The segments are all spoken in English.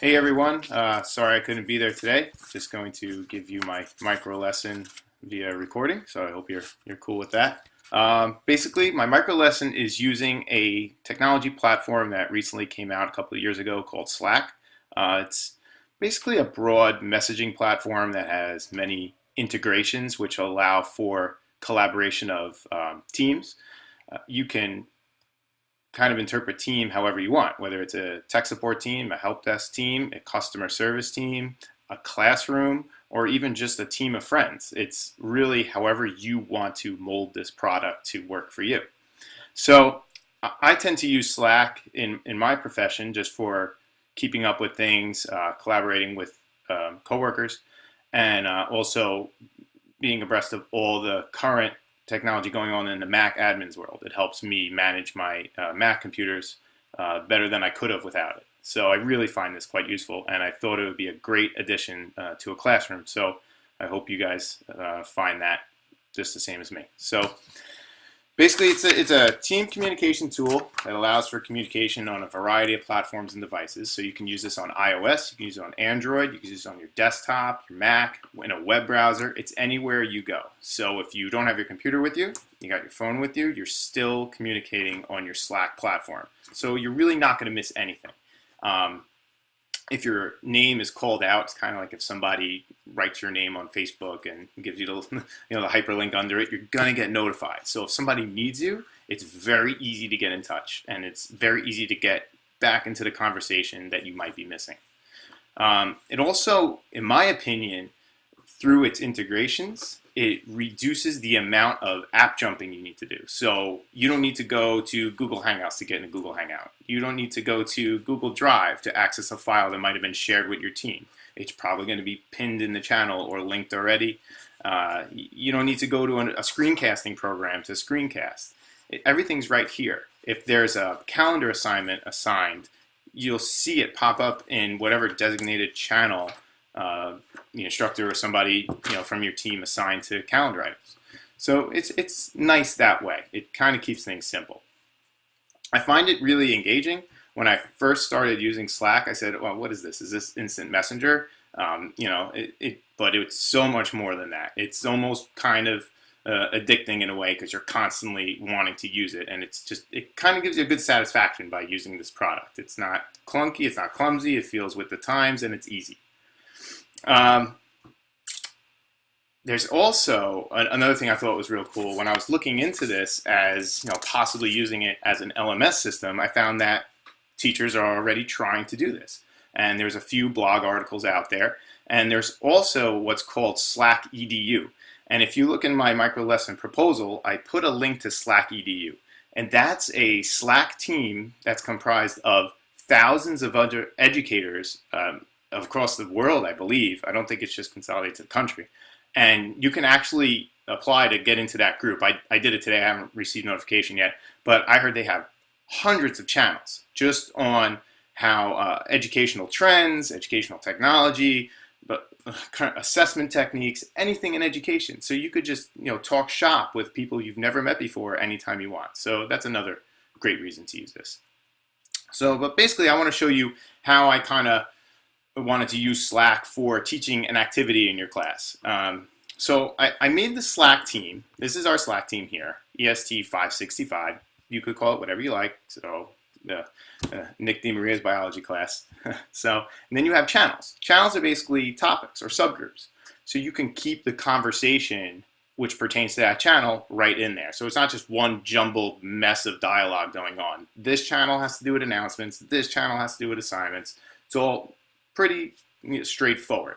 Hey everyone, sorry I couldn't be there today. Just going to give you my micro lesson via recording, so I hope you're cool with that. Basically, my micro lesson is using a technology platform that recently came out a couple of years ago called Slack. It's basically a broad messaging platform that has many integrations which allow for collaboration of teams. You can kind of interpret team however you want, whether it's a tech support team, a help desk team, a customer service team, a classroom, or even just a team of friends. It's really however you want to mold this product to work for you. So I tend to use Slack in my profession just for keeping up with things, collaborating with coworkers, and also being abreast of all the current technology going on in the Mac admins world. It helps me manage my Mac computers better than I could have without it. So I really find this quite useful, and I thought it would be a great addition to a classroom. So I hope you guys find that just the same as me. So basically, it's a team communication tool that allows for communication on a variety of platforms and devices. So you can use this on iOS, you can use it on Android, you can use it on your desktop, your Mac, in a web browser. It's anywhere you go. So if you don't have your computer with you, you got your phone with you, you're still communicating on your Slack platform. So you're really not going to miss anything. If your name is called out, it's kind of like if somebody writes your name on Facebook and gives you the, the hyperlink under it, you're going to get notified. So if somebody needs you, it's very easy to get in touch, and it's very easy to get back into the conversation that you might be missing. It also, in my opinion, through its integrations, it reduces the amount of app jumping you need to do. So you don't need to go to Google Hangouts to get in a Google Hangout. You don't need to go to Google Drive to access a file that might have been shared with your team. It's probably going to be pinned in the channel or linked already. You don't need to go to a screencasting program to screencast. Everything's right here. If there's a calendar assignment assigned, you'll see it pop up in whatever designated channel the instructor or somebody from your team assigned to calendar items. So it's nice that way. It kind of keeps things simple. I find it really engaging. When I first started using Slack, I said, well, what is this? Is this instant messenger? But it's so much more than that. It's almost kind of addicting in a way because you're constantly wanting to use it, and it kind of gives you a good satisfaction by using this product. It's not clunky, it's not clumsy, it feels with the times, and it's easy. There's also another thing I thought was real cool. When I was looking into this as possibly using it as an LMS system, I found that teachers are already trying to do this. And there's a few blog articles out there. And there's also what's called Slack EDU. And if you look in my micro lesson proposal, I put a link to Slack EDU. And that's a Slack team that's comprised of thousands of other educators across the world, I believe. I don't think it's just consolidated to the country. And you can actually apply to get into that group. I did it today. I haven't received notification yet. But I heard they have hundreds of channels just on how educational trends, educational technology, but assessment techniques, anything in education. So you could just talk shop with people you've never met before anytime you want. So that's another great reason to use this. So, but basically I want to show you how I kind of wanted to use Slack for teaching an activity in your class. So I made the Slack team. This is our Slack team here, EST 565. You could call it whatever you like. So Nick DeMaria's biology class. And then you have channels. Channels are basically topics or subgroups. So you can keep the conversation which pertains to that channel right in there. So it's not just one jumbled mess of dialogue going on. This channel has to do with announcements. This channel has to do with assignments. It's all pretty straightforward.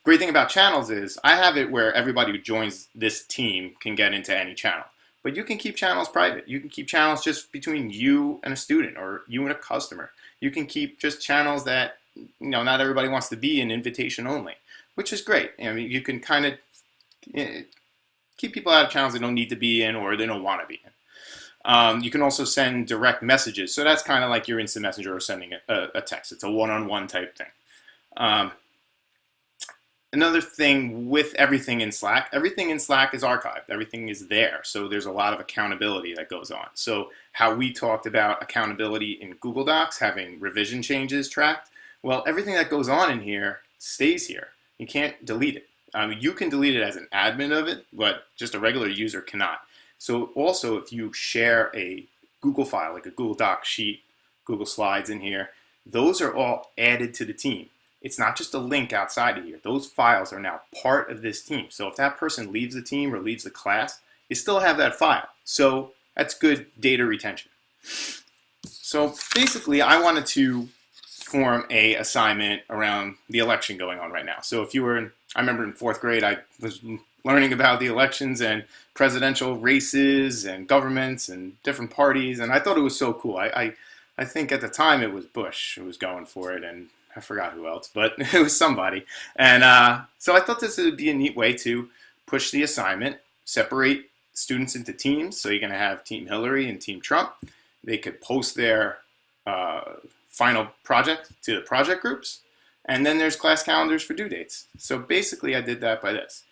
Great thing about channels is I have it where everybody who joins this team can get into any channel. But you can keep channels private. You can keep channels just between you and a student or you and a customer. You can keep just channels that not everybody wants to be in, invitation only, which is great. I mean, you can kind of keep people out of channels they don't need to be in or they don't want to be in. You can also send direct messages. So that's kind of like your instant messenger or sending a text. It's a one-on-one type thing. Another thing with everything in Slack is archived. Everything is there. So there's a lot of accountability that goes on. So how we talked about accountability in Google Docs, having revision changes tracked, Well, everything that goes on in here stays here. You can't delete it. You can delete it as an admin of it, but just a regular user cannot. So also, if you share a Google file, like a Google Doc sheet, Google Slides in here, those are all added to the team. It's not just a link outside of here. Those files are now part of this team. So if that person leaves the team or leaves the class, you still have that file. So that's good data retention. So basically, I wanted to form a assignment around the election going on right now. So if you were in, I remember in 4th grade, I was learning about the elections and presidential races and governments and different parties, and I thought it was so cool. I think at the time it was Bush who was going for it, and I forgot who else, but it was somebody. And so I thought this would be a neat way to push the assignment, separate students into teams. So you're going to have Team Hillary and Team Trump. They could post their final project to the project groups. And then there's class calendars for due dates. So basically I did that by this.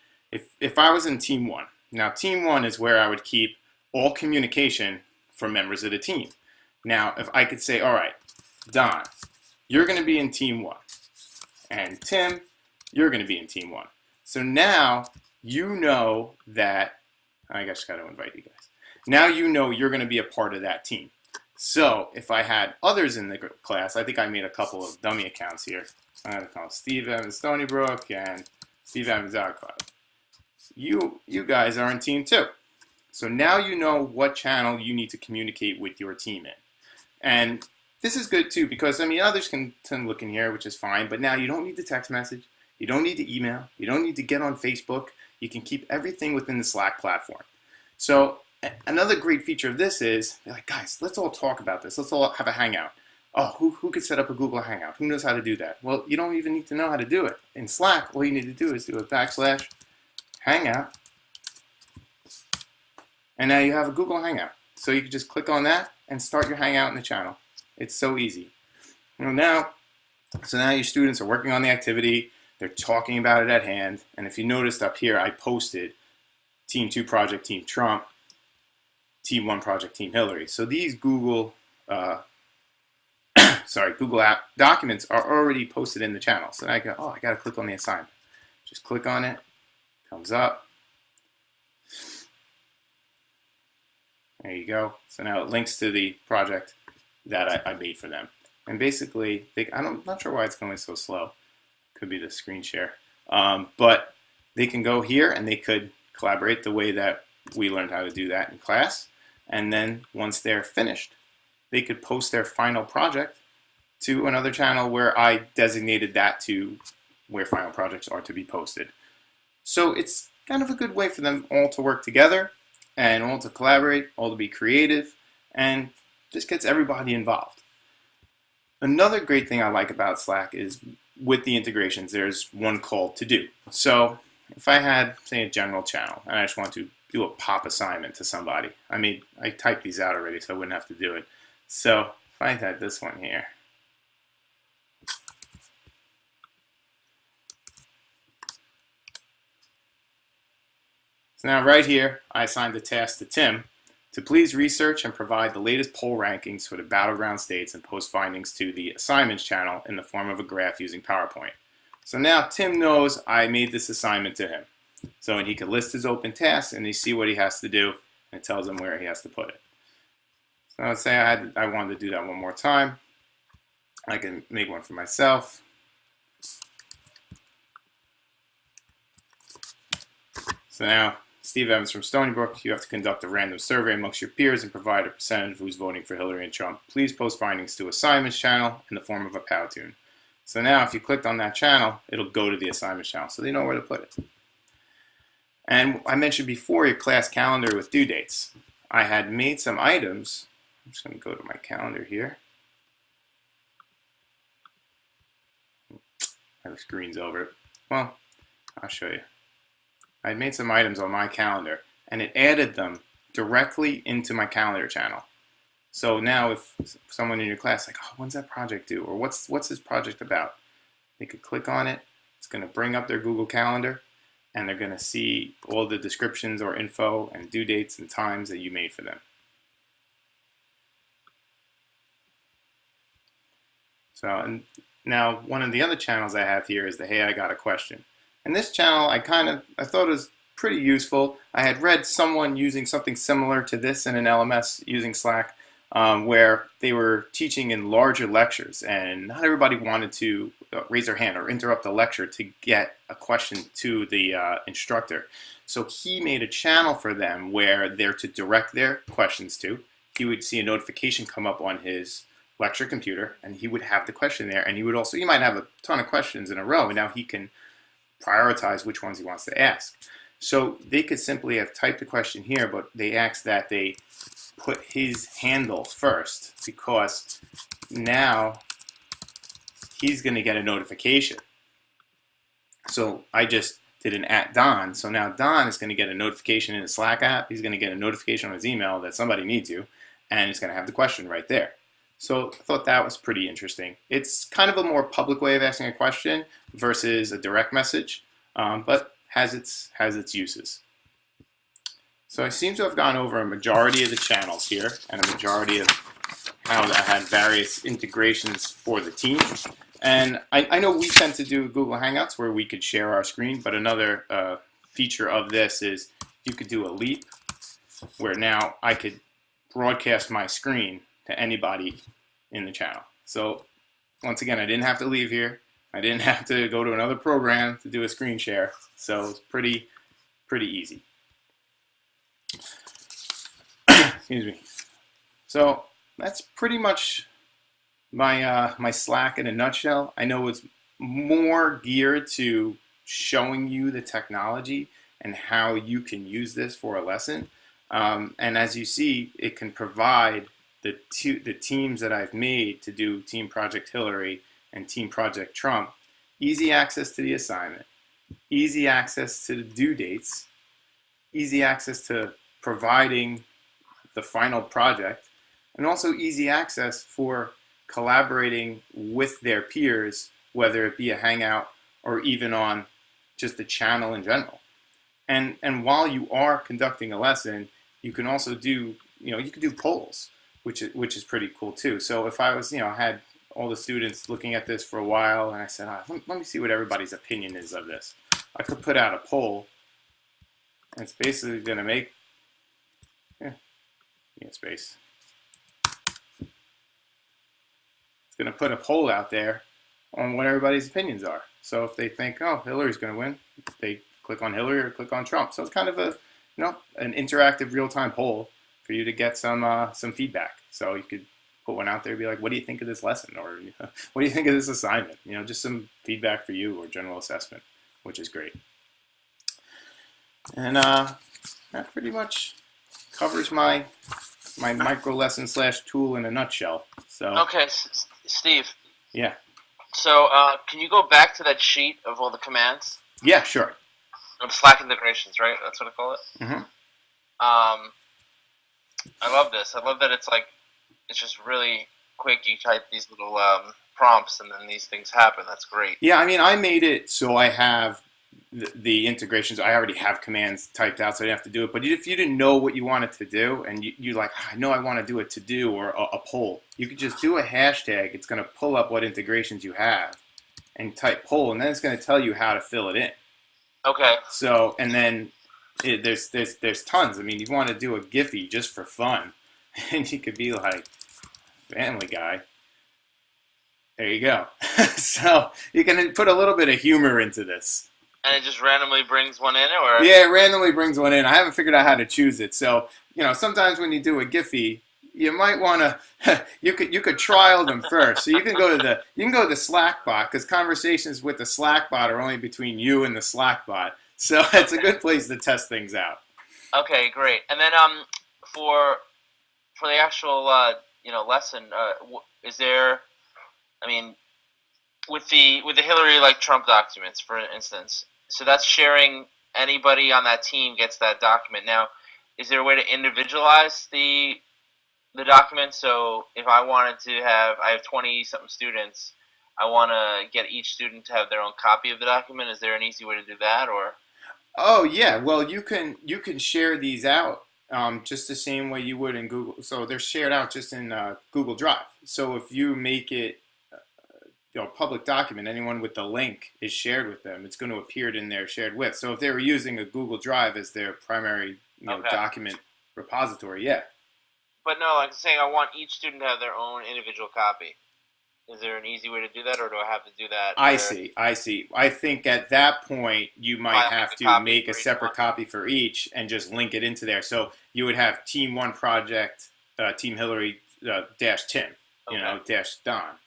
If I was in Team 1, now Team 1 is where I would keep all communication for members of the team. Now, if I could say, all right, Don, you're going to be in Team 1. And Tim, you're going to be in Team 1. So now you know that, I just got to invite you guys. Now you know you're going to be a part of that team. So if I had others in the class, I think I made a couple of dummy accounts here. I'm going to call Steve Evans Stony Brook and Steve Evans Outcloud. You guys are in Team 2. So now you know what channel you need to communicate with your team in. And this is good too, because I mean others can look in here, which is fine, but now you don't need the text message, you don't need to email, you don't need to get on Facebook. You can keep everything within the Slack platform. So another great feature of this is, like, guys, let's all talk about this. Let's all have a hangout. Oh, who could set up a Google Hangout? Who knows how to do that? Well, you don't even need to know how to do it. In Slack, all you need to do is do a /hangout. And now you have a Google Hangout. So you can just click on that and start your Hangout in the channel. It's so easy. So now your students are working on the activity. They're talking about it at hand. And if you noticed up here, I posted Team 2 project, Team Trump, Team 1 project, Team Hillary. So these Google Google app documents are already posted in the channel. So I go, oh, I got to click on the assignment. Just click on it. Comes up. There you go. So now it links to the project that I made for them. And basically, I'm not sure why it's going so slow. Could be the screen share. But they can go here and they could collaborate the way that we learned how to do that in class. And then once they're finished, they could post their final project to another channel where I designated that to where final projects are to be posted. So it's kind of a good way for them all to work together and all to collaborate, all to be creative, and just gets everybody involved. Another great thing I like about Slack is with the integrations, there's one called to do. So if I had, say, a general channel and I just want to do a pop assignment to somebody, I typed these out already so I wouldn't have to do it. So if I had this one here, so now right here, I assigned the task to Tim to please research and provide the latest poll rankings for the battleground states and post findings to the assignments channel in the form of a graph using PowerPoint. So now Tim knows I made this assignment to him. So and he can list his open tasks and he see what he has to do and it tells him where he has to put it. So let's say I wanted to do that one more time. I can make one for myself. So now, Steve Evans from Stony Brook, you have to conduct a random survey amongst your peers and provide a percentage of who's voting for Hillary and Trump. Please post findings to assignments channel in the form of a Powtoon. So now if you clicked on that channel, it'll go to the assignments channel so they know where to put it. And I mentioned before your class calendar with due dates. I had made some items. I'm just going to go to my calendar here. The screen's over. Well, I'll show you. I made some items on my calendar and it added them directly into my calendar channel. So now if someone in your class is like, oh, when's that project due? Or what's this project about? They could click on it. It's going to bring up their Google Calendar and they're going to see all the descriptions or info and due dates and times that you made for them. So and Now, one of the other channels I have here is the Hey, I Got a Question. And this channel, I thought was pretty useful. I had read someone using something similar to this in an LMS using Slack, where they were teaching in larger lectures, and not everybody wanted to raise their hand or interrupt the lecture to get a question to the instructor. So he made a channel for them where they're to direct their questions to. He would see a notification come up on his lecture computer, and he would have the question there, and he might have a ton of questions in a row, and now he can prioritize which ones he wants to ask. So they could simply have typed the question here, but they asked that they put his handle first, because now he's going to get a notification. So I just did an @Don, so now Don is going to get a notification in the Slack app, he's going to get a notification on his email that somebody needs you, and he's going to have the question right there. So I thought that was pretty interesting. It's kind of a more public way of asking a question versus a direct message, but has its uses. So I seem to have gone over a majority of the channels here and a majority of how I had various integrations for the team. And I know we tend to do Google Hangouts where we could share our screen, but another feature of this is you could do a leap where now I could broadcast my screen to anybody in the channel. So once again, I didn't have to leave here. I didn't have to go to another program to do a screen share. So it's pretty easy. Excuse me. So that's pretty much my my Slack in a nutshell. I know it's more geared to showing you the technology and how you can use this for a lesson. And as you see, it can provide the teams that I've made to do Team Project Hillary and Team Project Trump easy access to the assignment, easy access to the due dates, easy access to providing the final project, and also easy access for collaborating with their peers, whether it be a Hangout or even on just the channel in general. And while you are conducting a lesson, you can also do, you can do polls, which is pretty cool too. So if I was, had all the students looking at this for a while, and I said, let me see what everybody's opinion is of this. I could put out a poll, and it's basically going to make, space. It's going to put a poll out there on what everybody's opinions are. So if they think, oh, Hillary's going to win, they click on Hillary or click on Trump. So it's kind of a, an interactive real-time poll for you to get some feedback. So you could put one out there and be like, what do you think of this lesson? Or what do you think of this assignment? Just some feedback for you or general assessment, which is great. And that pretty much covers my micro lesson / tool in a nutshell. So okay, Steve. Yeah. So can you go back to that sheet of all the commands? Yeah, sure. Of Slack integrations, right? That's what I call it. Mm-hmm. I love this. I love that it's just really quick. You type these little prompts, and then these things happen. That's great. Yeah, I made it so I have the integrations. I already have commands typed out, so I didn't have to do it. But if you didn't know what you wanted to do, and you're like, I know I want to do a to-do or a poll, you could just do a hashtag. It's going to pull up what integrations you have and type poll, and then it's going to tell you how to fill it in. Okay. So, and then there's tons. You want to do a Giphy just for fun, and you could be like, Family Guy. There you go. So you can put a little bit of humor into this. And it just randomly brings one in, or? Yeah, it randomly brings one in. I haven't figured out how to choose it. So, sometimes when you do a Giphy, you might want to, you could trial them first. So you can go to the Slack bot, because conversations with the Slack bot are only between you and the Slack bot. So it's a good place to test things out. Okay, great. And then for the actual lesson, is there, with the Hillary Trump documents, for instance, so that's sharing, anybody on that team gets that document. Now, is there a way to individualize the document? So if I wanted to I have 20-something students, I want to get each student to have their own copy of the document. Is there an easy way to do that, or? Oh yeah, well you can share these out just the same way you would in Google. So they're shared out just in Google Drive. So if you make it public document, anyone with the link is shared with them. It's going to appear in their shared with. So if they were using a Google Drive as their primary Okay. document repository, yeah. But no, like saying I want each student to have their own individual copy. Is there an easy way to do that, or do I have to do that? I see. I think at that point you might have to make a separate copy for each and just link it into there. So you would have Team 1 project, Team Hillary dash Tim, dash Don.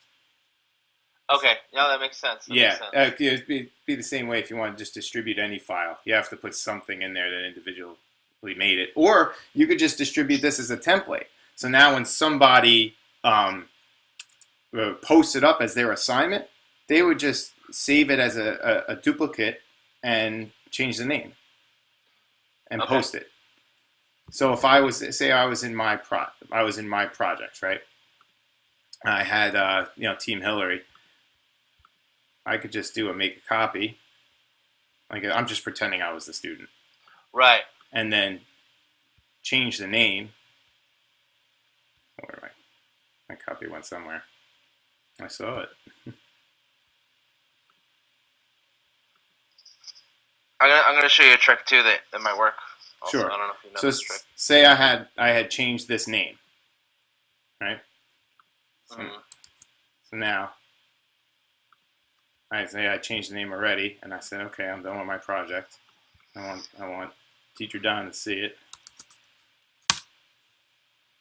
Okay, no, that makes sense. It'd be the same way if you want to just distribute any file. You have to put something in there that individually made it. Or you could just distribute this as a template. So now when somebody posts it up as their assignment, they would just save it as a duplicate and change the name and post it. So if I was in my project, right? I had Team Hillary. I could just do a make a copy. Like I'm just pretending I was the student. Right. And then change the name. Where am I? My copy went somewhere. I saw it. I'm gonna show you a trick too that might work. Also, Sure. I don't know if you know So this trick. say I had changed this name, right? So now I say I changed the name already, and I said, okay, I'm done with my project. I want Teacher Don to see it.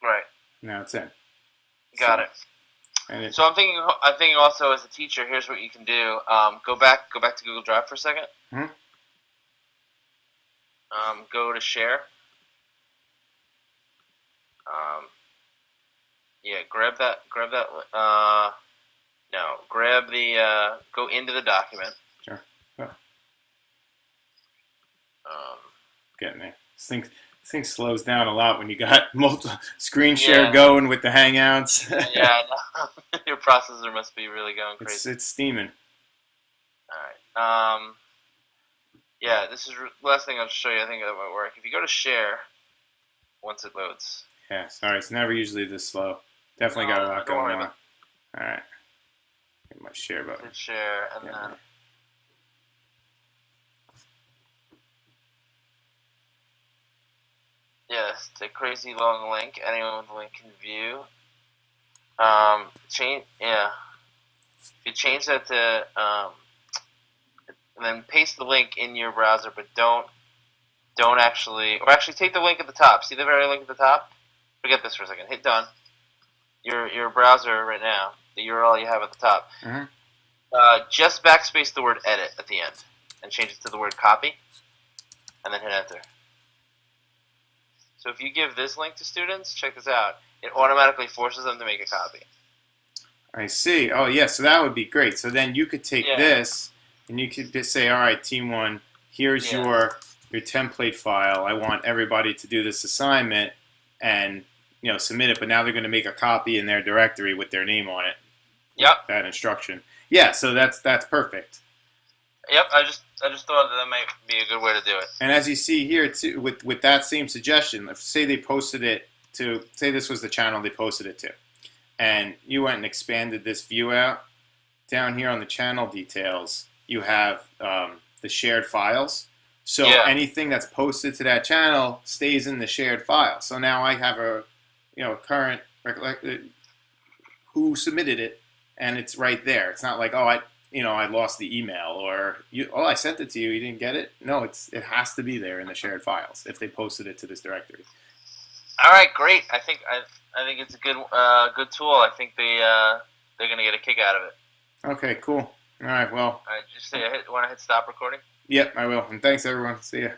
Right. Now it's in. Got it. And So I'm thinking also as a teacher, here's what you can do. Go back to Google Drive for a second. Mhm. Go to share. Grab that. Grab the. Go into the document. Sure. Getting there. This thing slows down a lot when you got multiple screen share going with the Hangouts. Yeah, your processor must be really going crazy. It's steaming. All right. Yeah, this is the last thing I'll show you. I think that might work. If you go to share, once it loads. Yeah, sorry, it's never usually this slow. Definitely got a lot don't worry going on. about All right. Hit my share button. Hit share, and then. Yes, the crazy long link. Anyone with a link can view. If you change that to and then paste the link in your browser, but don't actually take the link at the top. See the very link at the top? Forget this for a second. Hit done. Your browser right now, the URL you have at the top. Mm-hmm. Just backspace the word edit at the end and change it to the word copy, and then hit enter. So if you give this link to students, check this out. It automatically forces them to make a copy. I see. Oh, yeah, so that would be great. So then you could take this, and you could just say, all right, Team 1, here's your template file. I want everybody to do this assignment and submit it, but now they're going to make a copy in their directory with their name on it. Yep. That instruction. Yeah, so that's perfect. Yep, I just thought that might be a good way to do it. And as you see here, too, with that same suggestion, say they posted it to, say this was the channel they posted it to, and you went and expanded this view out, down here on the channel details, you have the shared files. So anything that's posted to that channel stays in the shared file. So now I have a current who submitted it, and it's right there. It's not like, oh, I lost the email, or I sent it to you, you didn't get it. No, it has to be there in the shared files if they posted it to this directory. All right, great. I think it's a good tool. I think they're gonna get a kick out of it. Okay, cool. All right, well. All right, just want to hit stop recording. Yep, I will. And thanks, everyone. See ya.